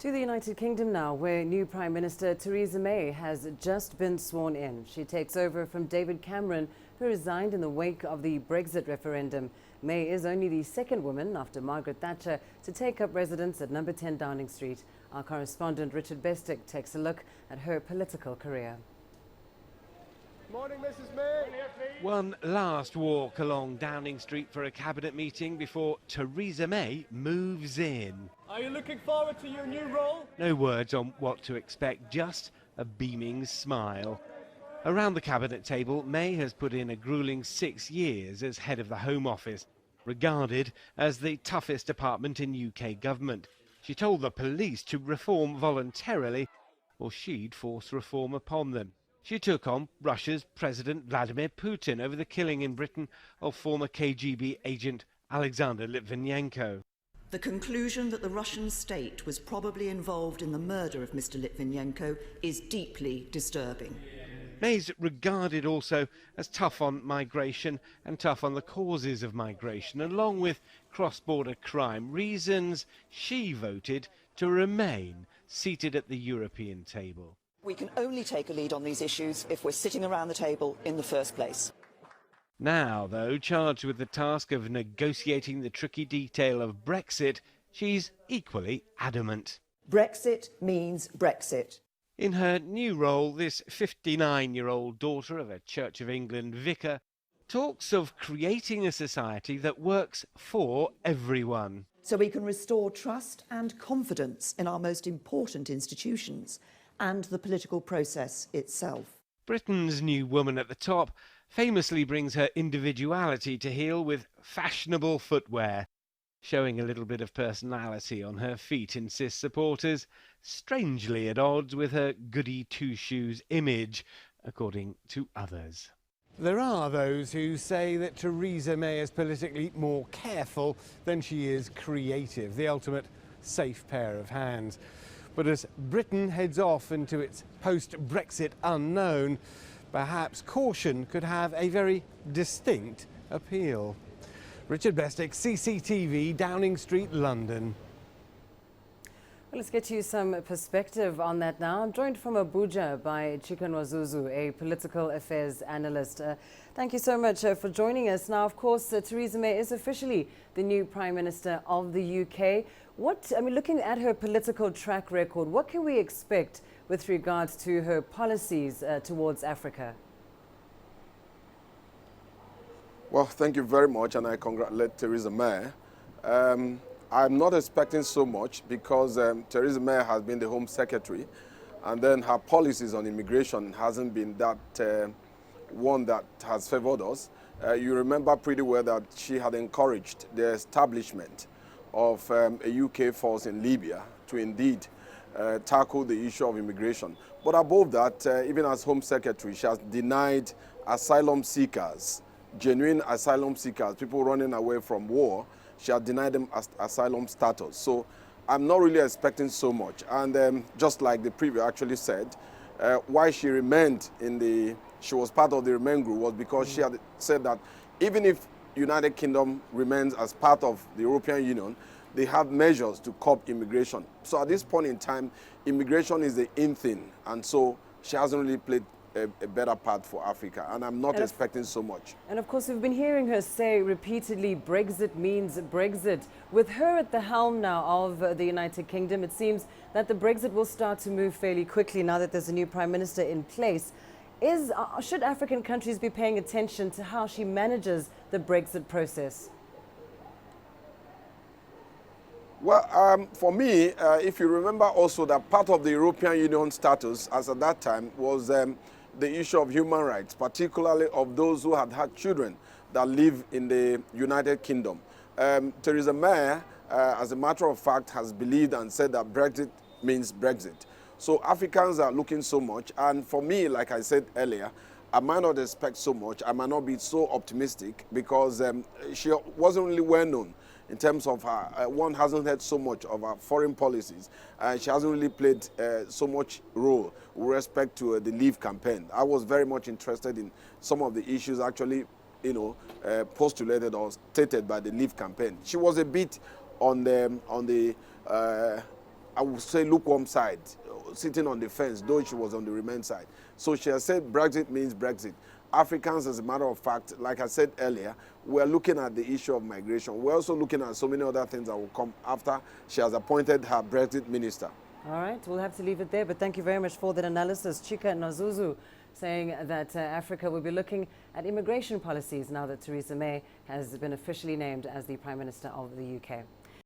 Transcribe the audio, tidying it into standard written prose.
To the United Kingdom now, where new Prime Minister Theresa May has just been sworn in. She takes over from David Cameron, who resigned in the wake of the Brexit referendum. May is only the second woman after Margaret Thatcher to take up residence at number 10 Downing Street. Our correspondent Richard Bestic takes a look at her political career. Morning, Mrs. May. One last walk along Downing Street for a cabinet meeting before Theresa May moves in. Are you looking forward to your new role? No words on what to expect, just a beaming smile. Around the cabinet table, May has put in a gruelling 6 years as head of the Home Office, regarded as the toughest department in UK government. She told the police to reform voluntarily, or she'd force reform upon them. She took on Russia's President Vladimir Putin over the killing in Britain of former KGB agent Alexander Litvinenko. The conclusion that the Russian state was probably involved in the murder of Mr. Litvinenko is deeply disturbing. May's regarded also as tough on migration and tough on the causes of migration, along with cross-border crime, reasons she voted to remain seated at the European table. We can only take a lead on these issues if we're sitting around the table in the first place. Now, though, charged with the task of negotiating the tricky detail of Brexit, she's equally adamant. Brexit means Brexit. In her new role, this 59-year-old daughter of a Church of England vicar talks of creating a society that works for everyone. So we can restore trust and confidence in our most important institutions and the political process itself. Britain's new woman at the top famously brings her individuality to heel with fashionable footwear. Showing a little bit of personality on her feet, insist supporters, strangely at odds with her goody two-shoes image, according to others. There are those who say that Theresa May is politically more careful than she is creative, the ultimate safe pair of hands. But as Britain heads off into its post-Brexit unknown, perhaps caution could have a very distinct appeal. Richard Bestic, CCTV, Downing Street, London. Well, let's get you some perspective on that now. I'm joined from Abuja by Chikanwazuzu, a political affairs analyst. Thank you so much for joining us. Now, of course, Theresa May is officially the new Prime Minister of the UK. Looking at her political track record, what can we expect with regards to her policies towards Africa? Well, thank you very much, and I congratulate Theresa May. I'm not expecting so much because Theresa May has been the Home Secretary, and then her policies on immigration hasn't been that one that has favored us. You remember pretty well that she had encouraged the establishment of a UK force in Libya to indeed tackle the issue of immigration. But above that, even as Home Secretary, she has denied asylum seekers, genuine asylum seekers, people running away from war, she has denied them asylum status. So I'm not really expecting so much. And just like the preview actually said, why she remained she was part of the Remain group was because she had said that even if United Kingdom remains as part of the European Union, they have measures to curb immigration. So at this point in time, immigration is the in thing. And so she hasn't really played a better part for Africa, and I'm not expecting so much. And of course, we've been hearing her say repeatedly, Brexit means Brexit. With her at the helm now of the United Kingdom, it seems that the Brexit will start to move fairly quickly now that there's a new Prime Minister in place. Should African countries be paying attention to how she manages the Brexit process? Well, for me, if you remember also that part of the European Union status as at that time was the issue of human rights, particularly of those who had children that live in the United Kingdom. Theresa May, as a matter of fact, has believed and said that Brexit means Brexit. So Africans are looking so much, and for me, like I said earlier, I might not expect so much. I might not be so optimistic because she wasn't really well known in terms of her. One hasn't heard so much of her foreign policies. She hasn't really played so much role with respect to the Leave campaign. I was very much interested in some of the issues actually, postulated or stated by the Leave campaign. She was a bit on the I would say, lukewarm side, sitting on the fence, though she was on the Remain side. So she has said Brexit means Brexit. Africans, as a matter of fact, like I said earlier, we're looking at the issue of migration. We're also looking at so many other things that will come after she has appointed her Brexit minister. All right, we'll have to leave it there, but thank you very much for that analysis. Chika Nwazuzu saying that Africa will be looking at immigration policies now that Theresa May has been officially named as the Prime Minister of the UK.